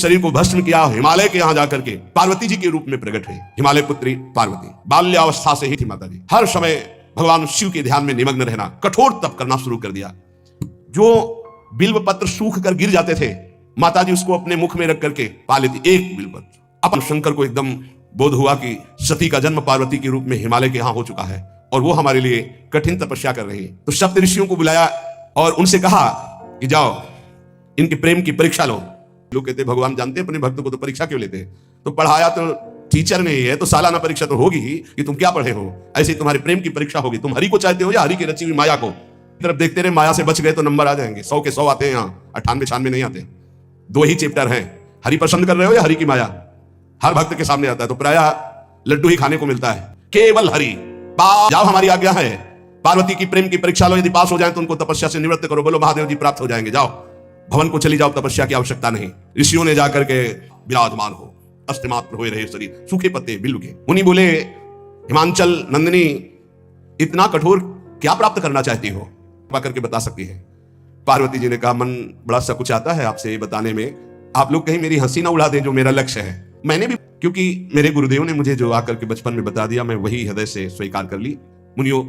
शरीर को भस्म किया, हिमालय के यहां जाकर के पार्वती जी के रूप में प्रकट हुई। हिमालय पुत्री पार्वती बाल्यावस्था से ही थी माता जी, हर समय भगवान शिव के ध्यान में निमग्न रहना, कठोर तप करना शुरू कर दिया। जो बिल्व पत्र सूख कर गिर जाते थे, माता जी उसको अपने मुख में रख करके पा लेती, एक बिल्व पत्र। अपन शंकर को एकदम बोध हुआ कि सती का जन्म पार्वती के रूप में हिमालय के यहां हो चुका है और वो हमारे लिए कठिन तपस्या कर रही है। तो सप्त ऋषियों को बुलाया और उनसे कहा कि जाओ इनके प्रेम की परीक्षा लो। लोग कहते भगवान जानते हैं अपने भक्त को, तो परीक्षा क्यों लेते हैं? तो पढ़ाया तो टीचर ने है, तो सालाना परीक्षा तो होगी ही कि तुम क्या पढ़े हो। ऐसे ही तुम्हारे प्रेम की परीक्षा होगी, तुम हरि को चाहते हो या हरि की रची हुई माया को। तरफ देखते रहे, माया से बच गए तो नंबर आ जाएंगे, 100 के 100 आते हैं, यहाँ 98 96 नहीं आते। 2 ही चैप्टर हैं, हरि पसंद कर रहे हो या हरि की माया। हर भक्त के सामने आता है, तो प्रायः लड्डू ही खाने को मिलता है, केवल हरि। जाओ हमारी आज्ञा है, पार्वती की प्रेम की परीक्षा लो, यदि पास हो जाए तो उनको तपस्या से निवृत्त करो। बोलो महादेव जी प्राप्त हो जाएंगे, जाओ भवन को चली जाओ, तपस्या की आवश्यकता नहीं। ऋषियों ने जाकर के विराजमान हो, अस्तिमात्र हुए रहे शरीर, सूखे पत्ते बिल्व के। मुनि बोले हिमांचल नंदिनी इतना कठोर क्या प्राप्त करना चाहती हो, करके बता सकती है। पार्वती जी ने कहा मन बड़ा सकुचाता है आपसे ये बताने में, आप लोग कहीं मेरी हंसी ना उड़ा दें जो मेरा लक्ष्य है। मैंने भी, क्योंकि मेरे गुरुदेव ने मुझे जो आकर के बचपन में बता दिया, मैं वही हृदय से स्वीकार कर ली। मुनियों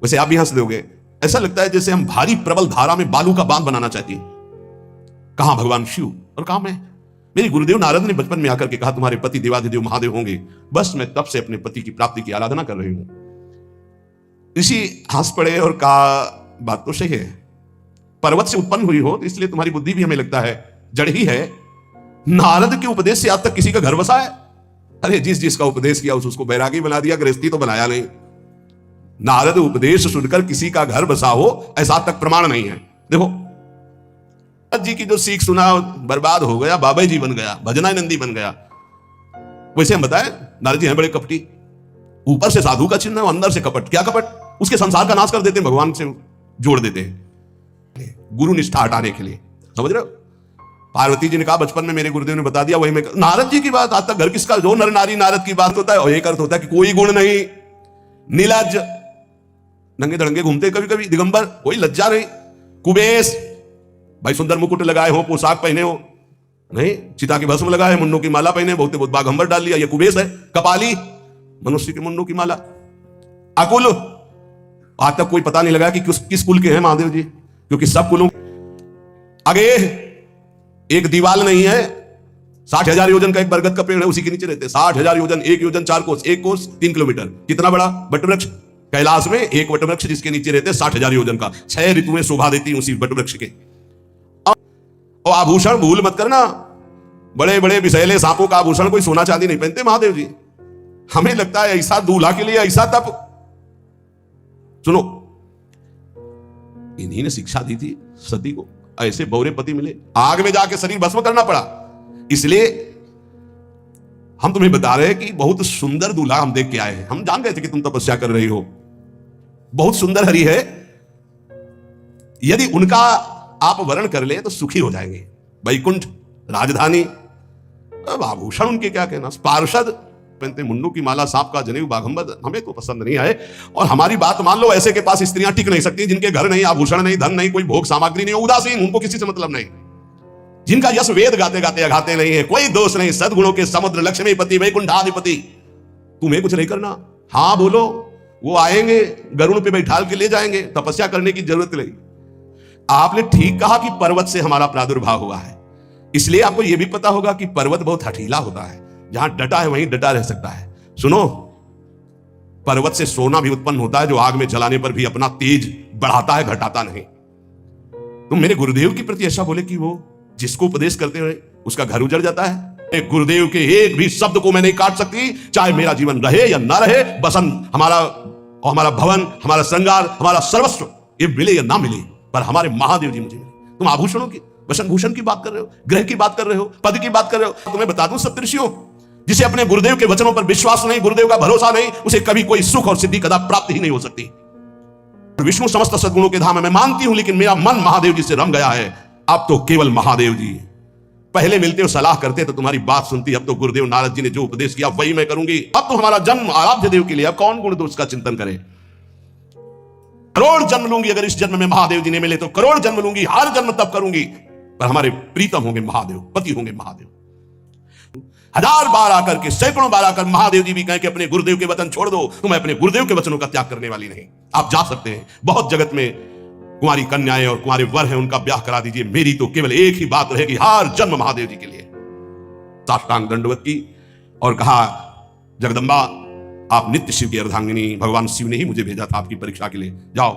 वैसे आप भी हंस दोगे, ऐसा लगता है जैसे हम भारी प्रबल धारा में बालू का बांध बनाना चाहती हैं। कहां भगवान शिव और कहां मैं? मेरे गुरुदेव नारद ने बचपन में आकर के कहा तुम्हारे पति देवाधिदेव महादेव होंगे, बस मैं तब से अपने पति की प्राप्ति की आराधना कर रही हूं। ऋषि हंस पड़े और कहा बात तो सही है, पर्वत से उत्पन्न हुई हो तो इसलिए तुम्हारी बुद्धि भी हमें लगता है जड़ ही है। नारद के उपदेश से आज तक किसी का घर बसा है? अरे जिस जिसका उपदेश किया उसको बैरागी बना दिया, गृहस्थी तो बनाया नहीं। नारद उपदेश सुनकर किसी का घर बसा हो ऐसा तक प्रमाण नहीं है। देखो जी की जो सीख सुना बर्बाद हो गया, बाबा जी बन गया, भजनानंदी बन गया। वैसे हम बताएं नारद जी हैं बड़े कपटी, ऊपर से साधु का चिन्ह, अंदर से कपट। क्या कपट? उसके संसार का नाश कर देते हैं, भगवान से जोड़ देते हैं गुरु निष्ठा हटाने के लिए, समझ रहे हो? पार्वती जी ने कहा बचपन में मेरे गुरुदेव ने बता दिया, वही मैं। नारद जी की बात आज तक घर किसका? जो नर नारी नारद की बात होता है और एक अर्थ होता है कि कोई गुण नहीं, नीलज, नंगे धड़ंगे घूमते कभी कभी, दिगंबर, कोई लज्जा नहीं। कुबेश, भाई सुंदर मुकुट लगाए हो, पोशाक पहने हो, नहीं चिता की भस्म लगाए, मुन्नों की माला पहने, बहुत बहुत बाघंबर डाल लिया, ये कुबेश है। कपाली, मनुष्य के मुन्नों की माला। अकुल, आज तक कोई पता नहीं लगा कि किस कुल के हैं महादेव जी, क्योंकि सब कुलों। आगे एक दीवाल नहीं है, 60,000 योजन का एक बरगद का पेड़ है, उसी के नीचे रहते हैं। 60,000 योजन, 1 योजन 4 कोस, 1 कोस 3 किलोमीटर। कितना बड़ा वटवृक्ष कैलाश में, एक वटवृक्ष जिसके नीचे रहते 60,000 योजन का। 6 ऋतुएं शोभा देती उसी वटवृक्ष के। और आभूषण भूल मत करना, बड़े बड़े विषैले सांपों का आभूषण, कोई सोना चांदी नहीं पहनते महादेव जी। हमें लगता है ऐसा दूल्हा के लिए ऐसा तप। सुनो, इन्हीं ने शिक्षा दी थी सती को, ऐसे बौरे पति मिले, आग में जाके शरीर भस्म करना पड़ा। इसलिए हम तुम्हें बता रहे हैं कि बहुत सुंदर दूल्हा हम देख के आए हैं। हम जान गए थे कि तुम तपस्या कर रही हो, बहुत सुंदर हरि है। यदि उनका आप वर्ण कर ले तो सुखी हो जाएंगे। वैकुंठ राजधानी, अब आभूषण उनके क्या कहना, पार्षद पहनते, मुन्नू की माला, सांप का जनेऊ, बाघंबर, हमें तो पसंद नहीं आए। और हमारी बात मान लो, ऐसे के पास स्त्रियां टिक नहीं सकती जिनके घर नहीं, आभूषण नहीं, धन नहीं, कोई भोग सामग्री नहीं, उदासीन, उनको किसी से मतलब नहीं, जिनका यश वेद गाते गाते अघाते नहीं है, कोई दोष नहीं, सद्गुणों के समुद्र, लक्ष्मीपति, वैकुंठाधिपति। तुम्हें कुछ नहीं करना, हाँ बोलो, वो आएंगे गरुड़ पे बैठाल के ले जाएंगे, तपस्या करने की जरूरत नहीं। आपने ठीक कहा कि पर्वत से हमारा प्रादुर्भाव हुआ है, इसलिए आपको यह भी पता होगा कि पर्वत बहुत हठीला होता है, जहां डटा है वहीं डटा रह सकता है। सुनो, पर्वत से सोना भी उत्पन्न होता है जो आग में जलाने पर भी अपना तेज बढ़ाता है, घटाता नहीं। तुम मेरे गुरुदेव के प्रति ऐसा बोले कि वो जिसको उपदेश करते हुए उसका घर उजड़ जाता है। गुरुदेव के एक भी शब्द को मैं नहीं काट सकती, चाहे मेरा जीवन रहे या ना रहे। बसंत हमारा भवन, हमारा श्रृंगार, हमारा सर्वस्व, ये मिले या ना मिले, पर हमारे महादेव जी मुझे मिले। तुम आभूषणों की, वसन भूषण की बात कर रहे हो, ग्रह की बात कर रहे हो, पद की बात कर रहे हो। तुम्हें बता दूं सप्तऋषियों, जिसे अपने गुरुदेव के वचनों पर विश्वास नहीं, गुरुदेव का भरोसा नहीं, उसे कभी कोई सुख और सिद्धि कदा प्राप्त ही नहीं हो सकती। विष्णु समस्त सद्गुणों के धाम है, मैं मानती हूं, लेकिन मेरा मन महादेव जी से रम गया है। अब तो केवल महादेव जी, पहले मिलते हो सलाह करते तो तुम्हारी बात सुनती, अब तो गुरुदेव नारद जी ने जो उपदेश किया वही मैं करूंगी। अब तो हमारा जन्म आराध्य देव के लिए, अब कौन गुण दोष का चिंतन करे। करोड़ जन्म लूंगी, अगर इस जन्म में महादेव जी ने मिले तो करोड़ जन्म लूंगी, हर जन्म तब करूंगी। पर हमारे प्रीतम होंगे महादेव, पति होंगे महादेव। 1000 बार आकर के, सैकड़ों बार आकर महादेव जी भी कहें कि अपने गुरुदेव के वचन छोड़ दो, तो मैं अपने गुरुदेव के वचनों का त्याग करने वाली नहीं। आप जा सकते हैं, बहुत जगत में कुंवारी कन्याएं और कुंवारे वर हैं, उनका ब्याह करा दीजिए। मेरी तो केवल एक ही बात रहेगी, हर जन्म महादेव जी के लिए। साष्टांग दंडवत की और कहा, जगदम्बा आप नित्य शिव की अर्धांगिनी, भगवान शिव ने ही मुझे भेजा था आपकी परीक्षा के लिए। जाओ,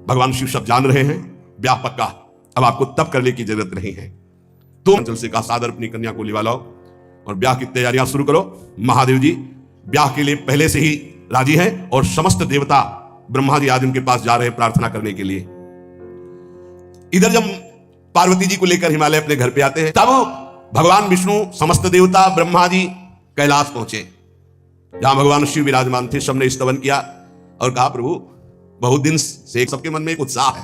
भगवान शिव सब जान रहे हैं, ब्याह पक्का, अब आपको तब करने की जरूरत नहीं है। तो अंचल से कहा, सादर अपनी कन्या को लिवा लाओ और ब्याह की तैयारियां शुरू करो। महादेव जी ब्याह के लिए पहले से ही राजी हैं और समस्त देवता ब्रह्मा जी आज उनके पास जा रहे हैं प्रार्थना करने के लिए। इधर जब पार्वती जी को लेकर हिमालय अपने घर पे आते हैं, तब भगवान विष्णु, समस्त देवता, ब्रह्मा जी कैलाश पहुंचे, जहां भगवान शिव विराजमान थे। सबने स्तवन किया और कहा, प्रभु बहुत दिन से सबके मन में एक उत्साह है,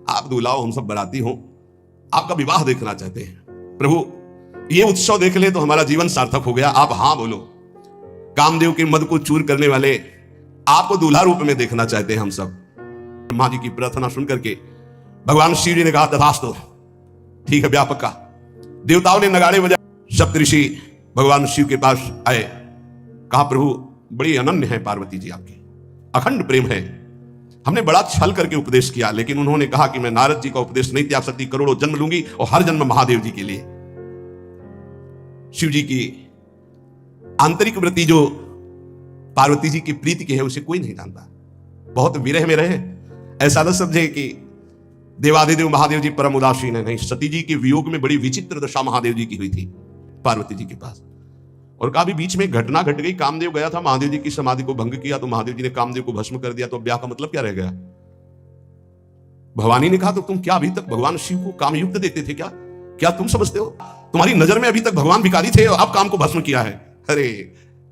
आप दूल्हा हो, हम सब बराती हो, आपका विवाह देखना चाहते हैं। प्रभु ये उत्सव देख ले तो हमारा जीवन सार्थक हो गया, आप हां बोलो। कामदेव के मद को चूर करने वाले आपको दूल्हा रूप में देखना चाहते हैं हम सब। ब्रह्मा जी की प्रार्थना सुन करके भगवान शिव जी ने कहा, तथास्तु, ठीक है, ब्याह पक्का। देवताओं ने नगाड़े बजाए, सप्तऋषि भगवान शिव के पास आए, कहा, प्रभु बड़ी अनन्य है पार्वती जी आपकी, अखंड प्रेम है, हमने बड़ा छल करके उपदेश किया, लेकिन उन्होंने कहा कि मैं नारद जी का उपदेश नहीं त्याग सकती, करोड़ों जन्म लूंगी और हर जन्म महादेव जी के लिए। शिव जी की आंतरिक वृत्ति जो पार्वती जी की प्रीति की है, उसे कोई नहीं जानता। बहुत विरह में रहे, ऐसा न समझे कि देवादिदेव महादेव जी परम उदासीन है, नहीं। सती जी के वियोग में बड़ी विचित्र दशा महादेव जी की हुई थी पार्वती जी के पास। और कभी बीच में घटना घट गई, कामदेव गया था महादेव जी की समाधि को भंग किया, तो महादेव जी ने कामदेव को भस्म कर दिया, तो ब्याह का मतलब क्या रह गया? भवानी ने कहा, तो तुम क्या अभी तक भगवान शिव को कामयुक्त देते थे क्या? क्या तुम समझते हो तुम्हारी नजर में अभी तक भगवान भिखारी थे और अब काम को भस्म किया है? अरे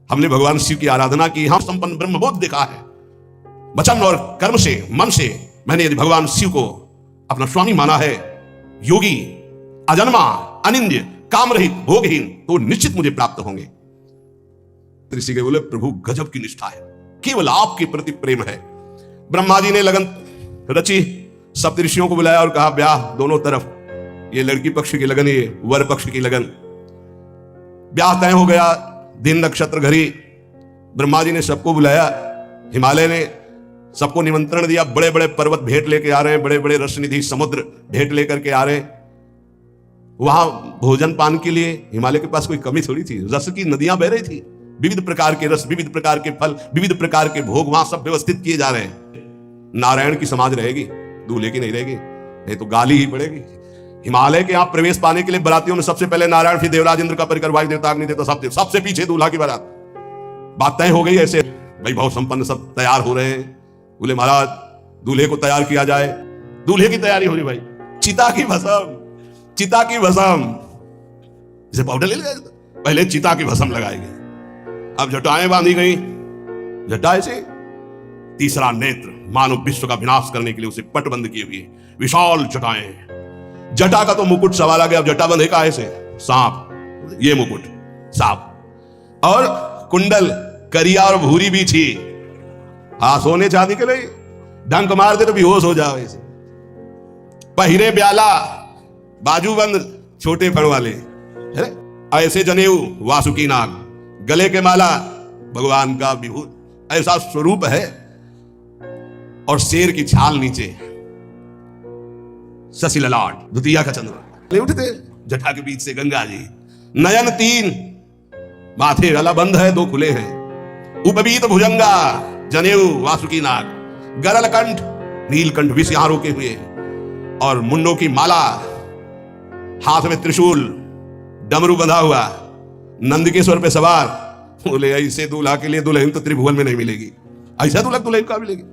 हमने भगवान शिव की आराधना की, हम संपन्न ब्रह्मबोध देखा है, वचन और कर्म से, मन से मैंने यदि भगवान शिव को अपना स्वामी माना है, योगी, अजन्मा, अनिंद्य, काम रहित, भोगहीन, तो निश्चित मुझे प्राप्त होंगे। ऋषि के बोले, प्रभु गजब की निष्ठा है, केवल आपके प्रति प्रेम है। ब्रह्मा जी ने लगन रची, सप्तऋषियों को बुलाया और कहा, ब्याह दोनों तरफ, ये लड़की पक्ष की लगन, ये वर पक्ष की लगन। ब्याह तय हो गया, दिन नक्षत्र घड़ी। ब्रह्मा जी ने सबको बुलाया, हिमालय ने सबको निमंत्रण दिया, बड़े बड़े पर्वत भेंट लेके आ रहे हैं, बड़े बड़े रसनिधि समुद्र भेंट लेकर के आ रहे हैं। वहां भोजन पान के लिए हिमालय के पास कोई कमी थोड़ी थी, रस की नदियां बह रही थी, विविध प्रकार के रस, विविध प्रकार के फल, विविध प्रकार के भोग वहां सब व्यवस्थित किए जा रहे हैं। नारायण की समाज रहेगी, दूल्हे की नहीं रहेगी, नहीं तो गाली ही पड़ेगी। हिमालय के यहां प्रवेश पाने के लिए बरातियों में सबसे पहले नारायण, फिर देवराज इंद्र का परिकर, वायु देवता, अग्नि देवता, सबसे पीछे दूल्हा की बारात। बात तय हो गई ऐसे, भाई बहुत संपन्न सब तैयार हो रहे हैं। बोले महाराज दूल्हे को तैयार किया जाए। दूल्हे की तैयारी हो रही भाई, चिता की भस्म, चिता की भस्म, इसे पाउडर ले लिया, पहले चिता की भस्म लगाई गई, अब जटाएं बांधी गई, जटाएं से तीसरा नेत्र, मानव विश्व का विनाश करने के लिए उसे पटबंद किए हुए विशाल जटाएं। जटा का तो मुकुट सवाल आ गया, अब जटा बंधे का ऐसे सांप, ये मुकुट सांप, और कुंडल करिया और भूरी भी थी, हाँ सोने चांदी के लिए, डंक मार दे तो बेहोश हो जाओ ऐसे। पहिरे ब्याला, बाजूबंद छोटे फण वाले, ऐसे जनेऊ वासुकी नाग, गले के माला भगवान का विभूत, ऐसा स्वरूप है। और शेर की छाल नीचे, शशि ललाट, द्वितीया का चंद्र उठते, जटा के बीच से गंगा जी, नयन 3, माथे गला बंद है, 2 खुले हैं, उपबीत भुजंगा, जनेऊ वासुकी नाग, गरल कंठ, नीलकंठ विष यहां रोके हुए, और मुंडों की माला, हाथ में त्रिशूल, डमरू बंधा हुआ, नंद के स्वर पे सवार। बोले ऐसे दूल्हा के लिए दुल्हन तो त्रिभुवन में नहीं मिलेगी, ऐसा दूल्हा दुल्हन का मिलेगी।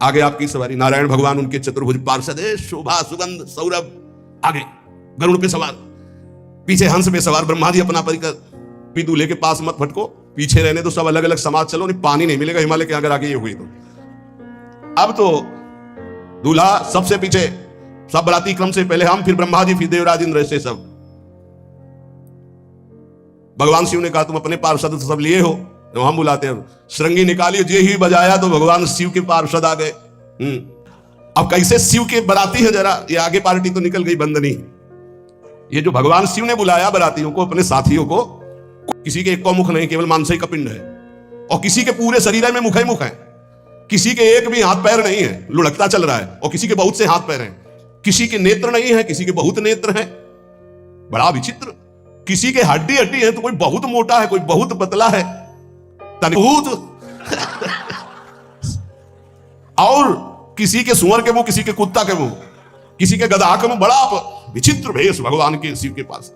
आगे आपकी सवारी, नारायण भगवान उनके चतुर्भुज पार्षद, शोभा सुगंध सौरभ, आगे गरुड़ पे सवार, पीछे हंस पे सवार, ब्रह्मा जी अपना परिकर। भी दूल्हे के पास मत भटको, पीछे रहने तो सब अलग अलग समाज चलो, नहीं पानी नहीं मिलेगा हिमालय के अगर आगे ये हुई तो। अब तो दूल्हा सबसे पीछे, सब बराती क्रम से पहले हम, फिर ब्रह्मा जी, फिर देवराज इंद्र, ऐसे सब। भगवान शिव ने कहा तुम अपने पार्षद सब लिए हो, तो हम बुलाते हैं। श्रृंगी निकाली, जे ही बजाया तो भगवान शिव के पार्षद आ गए। अब कैसे शिव के बराती है, जरा ये आगे पार्टी तो निकल गई बंदनी। ये जो भगवान शिव ने बुलाया बरातियों को, अपने साथियों को, किसी के एक को मुख नहीं, केवल मानसिक का पिंड है, और किसी के पूरे शरीर में मुख है, मुख है। किसी के एक भी हाथ पैर नहीं है, लुढ़कता चल रहा है, और किसी के बहुत से हाथ पैर हैं। किसी के नेत्र नहीं है, किसी के बहुत नेत्र हैं। बड़ा विचित्र। किसी के हड्डी हड्डी है तो कोई बहुत मोटा है, कोई बहुत पतला है, तनभूत। और किसी के सुअर के मुंह, किसी के कुत्ता के मुंह, किसी के गधा के मुंह। बड़ा विचित्र भेष भगवान के शिव के पास।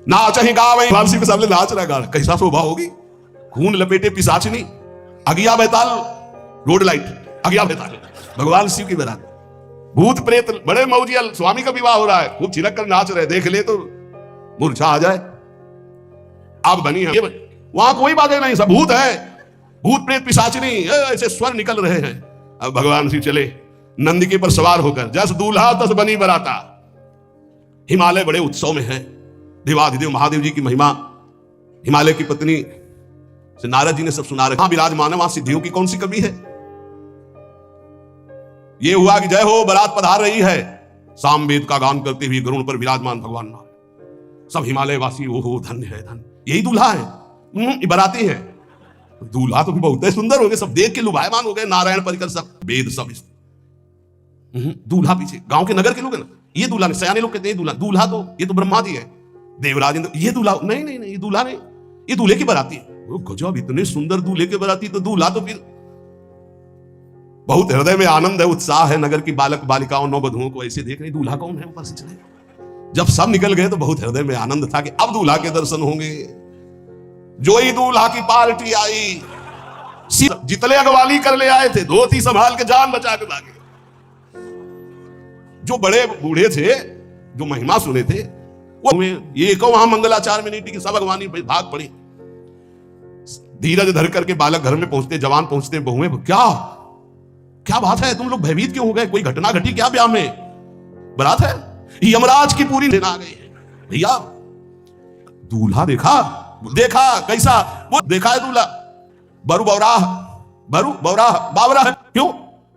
नाच ही गावे, भगवान शिव के सामने नाच रहा गा। कैसा शोभा होगी। खून लपेटे पिशाचिनी, अगिया बेताल, रोड लाइट, अगिया बेताल, भगवान शिव की बारात। भूत प्रेत बड़े मौजियल, स्वामी का विवाह हो रहा है, खूब छिलक कर नाच रहे, देख ले तो मूर्छा आ जाए। अब बनी है वहां कोई बातें नहीं, सब भूत है, भूत प्रेत पिशाचिनी, ऐसे स्वर निकल रहे हैं। अब भगवान शिव चले नंदिके पर सवार होकर, जस दूल्हा तस बनी बराता। हिमालय बड़े उत्सव में है। देवाधिदेव महादेव जी की महिमा हिमालय की पत्नी से नारद जी ने सब सुना रखा। विराजमान है, वहां सिद्धियों की कौन सी कमी है। ये हुआ कि जय हो बारात पधार रही है, सामवेद का गान करते हुए गरुड़ पर विराजमान भगवान नारायण। सब हिमालय वासी ओहो धन्य है, धन्य, यही दूल्हा है, बाराती है। दूल्हा तो भी बहुत सुंदर हो गए, सब देख के लुभायमान हो गए। नारायण परिकर सब वेद सब दूल्हा पीछे, गांव के नगर के लोग है ना, ये दूल्हा नहीं, सयाने लोग कहते हैं दूल्हा, दूल्हा तो ये तो ब्रह्मा जी है, देवराज इंद्र, ये दूल्हा नहीं, नहीं नहीं, ये दूल्हा नहीं, ये दूल्हे की बाराती है। गजब, इतने सुंदर दूल्हे की बाराती, तो दूल्हा तो फिर बहुत हृदय में आनंद है, उत्साह है। नगर की बालक बालिकाओं नौबधुओं को ऐसे देख रहे, दूल्हा कौन है ऊपर से चले। जब सब निकल गए तो बहुत हृदय में आनंद था कि अब दूल्हा के दर्शन होंगे। जो ही दूल्हा की पार्टी आई, जितने अगवाली कर ले आए थे, धोती संभाल के जान बचा के भागे। जो बड़े बूढ़े थे, जो महिमा सुने थे, वो ये को वहां मंगलाचार में नहीं टिकी, सब अगवानी भाग पड़ी। धीरज धर करके बालक घर में पहुंचते, जवान पहुंचते, बहुएं, क्या बात है, तुम लोग भयभीत क्यों हो गए, कोई घटना घटी क्या ब्याह में, बारात है। यमराज की पूरी सेना आ गई है। भैया दूल्हा देखा कैसा, वो देखा है दूल्हा, बरू बौराह बावरा है। क्यों,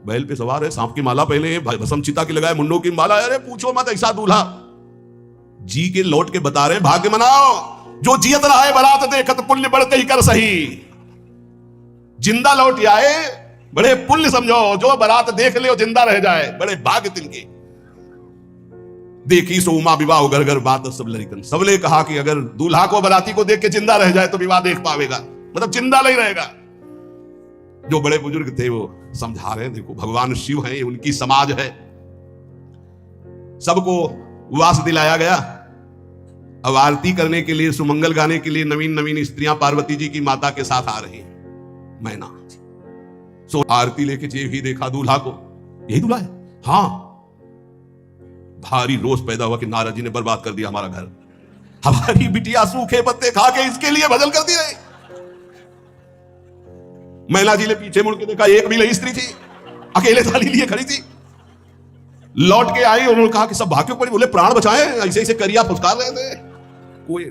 बैल पे सवार है, सांप की माला पहले, भस्म चिता की लगाए, मुंडों की माला। अरे पूछो मत, ऐसा दूल्हा। जी के लौट के बता रहे, भाग्य मनाओ, जो जियत रहा है बारात देखत पुण्य बढ़ते ही कर सही। जिंदा लौट आए बड़े पुण्य समझो, जो बारात देख ले जिंदा रह जाए, बड़े भाग्य तिनके। देखी सो उमा विवाह घर घर बात सब लड़कन, सबने कहा कि अगर दूल्हा को बाराती को देख के जिंदा रह जाए तो विवाह देख पावेगा, मतलब जिंदा नहीं रहेगा। जो बड़े बुजुर्ग थे वो समझा रहे हैं, देखो भगवान शिव हैं, उनकी समाज है, सबको वास दिलाया गया। अब आरती करने के लिए, सुमंगल गाने के लिए नवीन नवीन स्त्रियां पार्वती जी की माता के साथ आ रही हैं। मैना सो आरती लेके ही देखा दूल्हा को, यही दूल्हा है। हाँ, भारी रोष पैदा हुआ कि नारद जी ने बर्बाद कर दिया हमारा घर, हमारी बिटिया सूखे पत्ते खा के इसके लिए भजन कर दिए। मैना जी ने पीछे मुड़ के देखा, एक भी नहीं स्त्री थी, अकेले थाली लिए खड़ी थी। लौट के आई, उन्होंने कहा कि सब भाग्यों पड़ी, बोले प्राण बचाए, ऐसे ऐसे करिया फुसकार रहे थे। कोई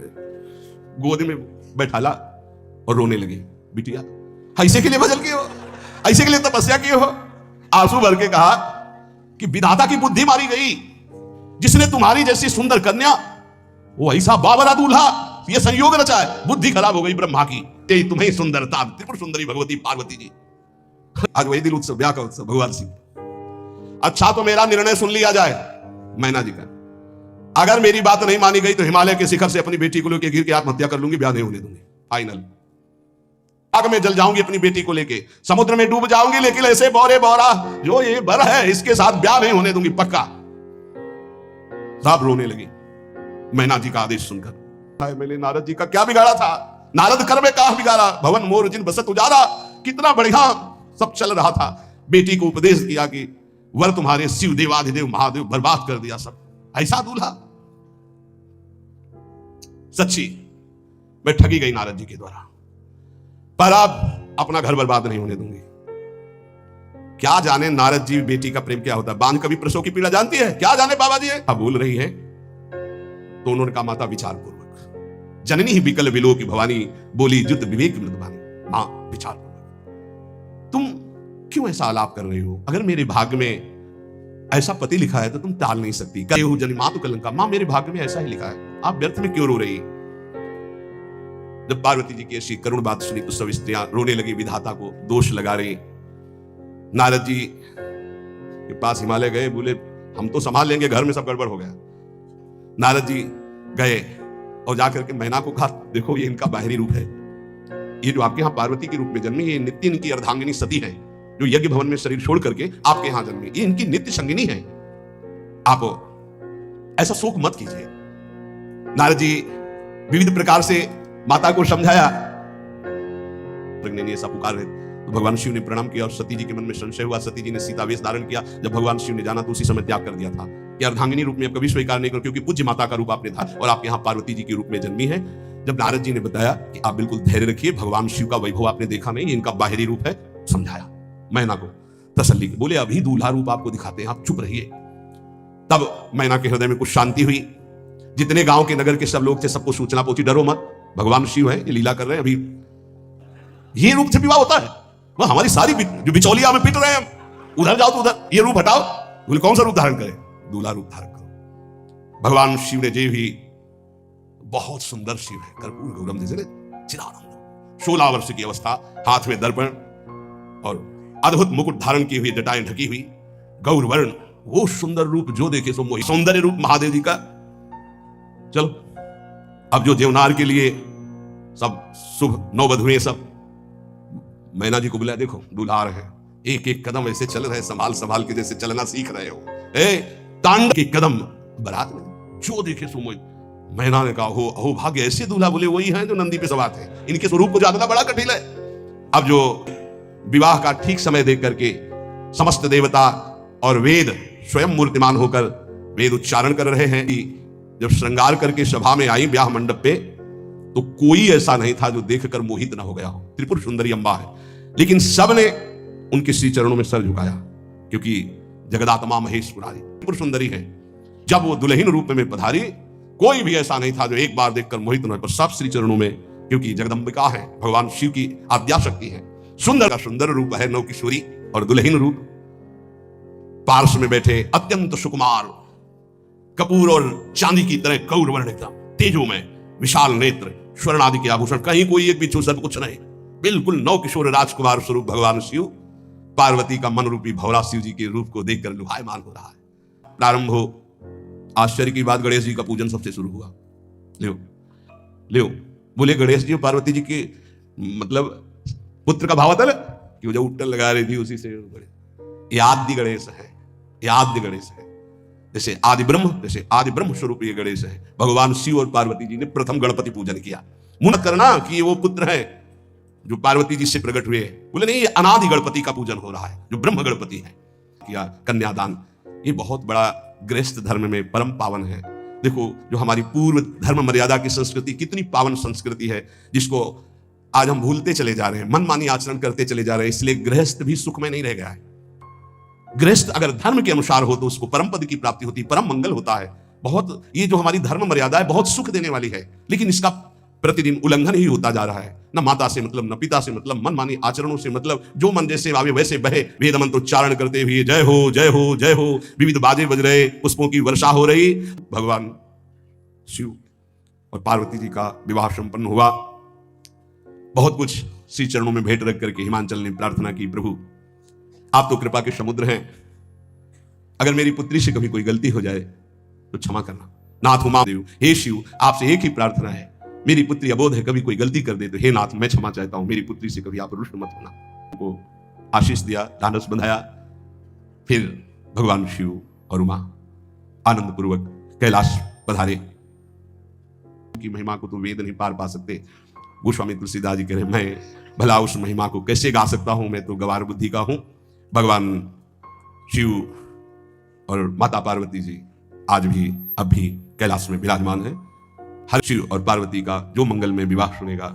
गोद में बैठाला और रोने लगी, बिटिया ऐसे के लिए भजन किए हो, ऐसे के लिए तपस्या किए हो। आंसू भर के कहा कि विधाता की बुद्धि मारी गई, जिसने तुम्हारी जैसी सुंदर कन्या, वो ऐसा बाबरा दूल्हा, ये संयोग रचा है, बुद्धि खराब हो गई ब्रह्मा की, तेरी तुम्हें सुंदरता, त्रिपुर सुंदरी भगवती पार्वती जी। आज वही दिल उत्सव, ब्याह का उत्सव, भगवान शिव। अच्छा तो मेरा निर्णय सुन लिया जाए, मैना जी का, अगर मेरी बात नहीं मानी गई तो हिमालय के शिखर से अपनी बेटी को लेकर गिर के आत्महत्या कर लूंगी, ब्याह नहीं होने दूंगी, फाइनल। आग में जल जाऊंगी अपनी बेटी को लेके, समुद्र में डूब जाऊंगी, लेकिन ऐसे बौरे बौरा जो ये बर है, इसके साथ ब्याह नहीं होने दूंगी, पक्का। सब रोने लगी मैना जी का आदेश सुनकर। मैंने नारद जी का क्या बिगाड़ा था, नारद कर में कहा बिगाड़ा, भवन मोर जिन बसत उजारा, कितना बढ़िया सब चल रहा था। बेटी को उपदेश किया कि वर तुम्हारे शिव देवाधिदेव महादेव बर्बाद कर दिया सब, ऐसा दूल्हा। सच्ची मैं ठगी गई नारद जी के द्वारा, पर अब अपना घर बर्बाद नहीं होने दूंगी। क्या जाने नारद जी बेटी का प्रेम क्या होता है, बांध कभी प्रसव की पीड़ा जानती है, क्या जाने बाबा जी है। बोल रही है तो उन्होंने कहा, माता विचार पूर्वक, जननी ही विकल विलो की भवानी, बोली जुत विवेक मृदवानी, मां विचार पूर्वक, तुम क्यों ऐसा आलाप कर रही हो। अगर मेरे भाग्य में ऐसा पति लिखा है तो तुम टाल नहीं सकती। जनी मातु कलंका, मां मेरे भाग्य में ऐसा ही लिखा है, आप व्यर्थ में क्यों रो रही। जब पार्वती जी की ऐसी करुण बात सुनी तो सब स्त्रियां रोने लगी, विधाता को दोष लगा रही। नारद जी के पास हिमालय गए, बोले हम तो संभाल लेंगे, घर में सब गड़बड़ हो गया। नारद जी गए और जाकर के मैना को कहा, देखो ये इनका बाहरी रूप है, ये जो आपके यहाँ पार्वती के रूप में जन्मी, ये नित्य इनकी अर्धांगिनी सती है, जो यज्ञ भवन में शरीर छोड़ करके आपके यहां जन्मी, ये इनकी नित्य संगिनी है। आप ऐसा शोक मत कीजिए। नारद जी विविध प्रकार से माता को समझाया, ऐसा पुकार रहे तो भगवान शिव ने प्रणाम किया और सती जी के मन में संशय हुआ। सती जी ने सीता वेश धारण किया। जब भगवान शिव ने जाना तो उसी समय त्याग कर दिया था कि अर्धांगिनी रूप में अब कभी स्वीकार नहीं करो, क्योंकि पूज्य माता का रूप आपने था और आपके यहाँ पार्वती जी के रूप में जन्मी है। जब नारद जी ने बताया कि आप बिल्कुल धैर्य रखिए, भगवान शिव का वैभव आपने देखा नहीं, इनका बाहरी रूप है, समझाया मैना को तसल्ली। बोले अभी दूल्हा रूप आपको दिखाते हैं, आप चुप रहिए। तब मैना के हृदय में कुछ शांति हुई। जितने गांव के नगर के सब लोग थे सबको सूचना पहुंची, डरो मत, भगवान शिव है, ये लीला कर रहे हैं, अभी ये रूप से विवाह होता है। वह हमारी सारी जो बिचौलिया में पिट रहे हैं, उधर जाओ तो उधर, ये रूप हटाओ। बोले कौन सा रूप धारण करें, दूल्हा रूप धारण करो। भगवान शिव ने जे भी, बहुत सुंदर शिव है, कर्पूर गौरम जैसे चिदानंद, 16 वर्ष की अवस्था, हाथ में दर्पण और अद्भुत मुकुट धारण की हुई, जटाएं ढकी हुई, गौर वर्ण, वो सुंदर रूप जो देखे सो मोही। सौंदर्य रूप महादेव जी का। चलो अब जो देवनार के लिए सब शुभ नौवधुएं सब मैना जी को बुलाया, देखो दूल्हा आ रहे हैं, एक एक कदम ऐसे चल रहे, संभाल संभाल के जैसे चलना सीख रहे हो, तांडव के कदम बारात में जो देखे सो मोही। मैना ने कहा हो भाग्य, ऐसे दूल्हा बोले वही हैं जो नंदी पे सवार थे, इनके स्वरूप को जानना बड़ा कठिन है। अब जो विवाह का ठीक समय देख करके समस्त देवता और वेद स्वयं मूर्तिमान होकर वेद उच्चारण कर रहे हैं। जब श्रृंगार करके सभा में आई ब्याह मंडप पे, तो कोई ऐसा नहीं था जो देखकर मोहित ना हो गया हो। त्रिपुर सुंदरी अम्बा है, लेकिन सब ने उनके श्री चरणों में सर झुकाया, क्योंकि जगदात्मा महेश पुरारी त्रिपुर सुंदरी है। जब वो दुल्हन रूप में पधारी, कोई भी ऐसा नहीं था जो एक बार देखकर मोहित न हो, पर सब श्री चरणों में, क्योंकि जगदम्बिका है, भगवान शिव की आद्या शक्ति है। सुंदर का सुंदर रूप है नव किशोरी, और दुल्हन रूप पार्श्व में बैठे अत्यंत सुकुमार, कपूर और चांदी की तरह गौर वर्ण, एकदम तेजो में, विशाल नेत्र, स्वर्ण आदि के आभूषण, कहीं कोई एक भी सब कुछ नहीं, बिल्कुल नव किशोर राजकुमार स्वरूप भगवान शिव पार्वती का मन रूपी भौरा शिव जी के रूप को देखकर लुभायमान हो रहा है। प्रारंभ हो, आश्चर्य की बात, गणेश जी का पूजन सबसे शुरू हुआ। ले बोले गणेश जी पार्वती जी के मतलब पुत्र का भावांतर कि जो उट्टल लगा रही थी उसी से ये आदि गणेश है, ये आदि गणेश है। जैसे आदि ब्रह्म स्वरूप ये गणेश है। भगवान शिव और पार्वती जी ने प्रथम गणपति पूजन किया। मुनत करना कि ये वो पुत्र है जो पार्वती जी से प्रकट हुए, बोले नहीं, ये अनादि गणपति का पूजन हो रहा है जो ब्रह्म गणपति है। किया कन्यादान, ये बहुत बड़ा गृहस्थ धर्म में परम पावन है। देखो जो हमारी पूर्व धर्म मर्यादा की संस्कृति कितनी पावन संस्कृति है, जिसको आज हम भूलते चले जा रहे हैं, मनमानी आचरण करते चले जा रहे हैं। इसलिए गृहस्थ भी सुख में नहीं रह गया है। गृहस्थ अगर धर्म के अनुसार हो तो उसको परम पद की प्राप्ति होती, परम मंगल होता है। बहुत ये जो हमारी धर्म मर्यादा है बहुत सुख देने वाली है, लेकिन इसका प्रतिदिन उल्लंघन ही होता जा रहा है। न माता से मतलब, न पिता से मतलब, मनमानी आचरणों से मतलब, जो मन जैसे आवे वैसे बहे, वेद मंत्र उच्चारण करते हुए जय हो जय हो जय हो, विविध बाजे बज रहे, पुष्पों की वर्षा हो रही। भगवान शिव और पार्वती जी का विवाह संपन्न हुआ। बहुत कुछ श्री चरणों में भेंट रख करके हिमांचल ने प्रार्थना की, प्रभु आप तो कृपा के समुद्र हैं, अगर मेरी पुत्री से कभी कोई गलती हो जाए तो क्षमा करना। नाथ उमादेव, हे शिव आपसे एक ही प्रार्थना है, मेरी पुत्री अबोध है, कभी कोई गलती कर दे तो हे नाथ मैं क्षमा चाहता हूं, मेरी पुत्री से कभी आप रुष्ट मत होना। उनको आशीष दिया, ढांढस बंधाया। फिर भगवान शिव और उमा आनंद पूर्वक कैलाश पधारे। की महिमा को तो वेद नहीं पार पा सकते। गोस्वामी तुलसीदास जी कह रहे, मैं भला उस महिमा को कैसे गा सकता हूं, मैं तो गवार बुद्धि का हूं। भगवान शिव और माता पार्वती जी आज भी अब भी कैलाश में विराजमान है। हर शिव और पार्वती का जो मंगल में विवाह सुनेगा,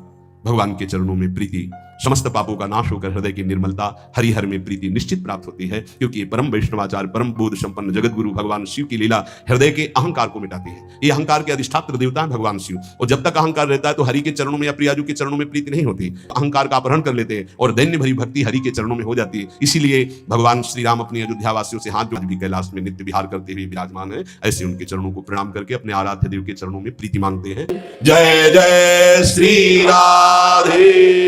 भगवान के चरणों में प्रीति समस्त पापों का नाश होकर हृदय की निर्मलता, हरिहर में प्रीति निश्चित प्राप्त होती है, क्योंकि ये परम वैष्णवाचार्य, परम बोध संपन्न जगत गुरु भगवान शिव की लीला हृदय के अहंकार को मिटाती है। ये अहंकार के अधिष्ठात्र देवता है भगवान शिव, और जब तक अहंकार रहता है तो हरि के चरणों में या प्रियाजू के चरणों में प्रीति नहीं होती। अहंकार का अपहरण कर लेते हैं और दैन्य भरी भक्ति हरि के चरणों में हो जाती है। इसीलिए भगवान श्री राम अपनी अयोध्या वासियों से हाथ जोड़ भी कैलाश में नित्य विहार करते हुए विराजमान है। ऐसे उनके चरणों को प्रणाम करके अपने आराध्य देव के चरणों में प्रीति मांगते हैं। जय जय श्री राधे।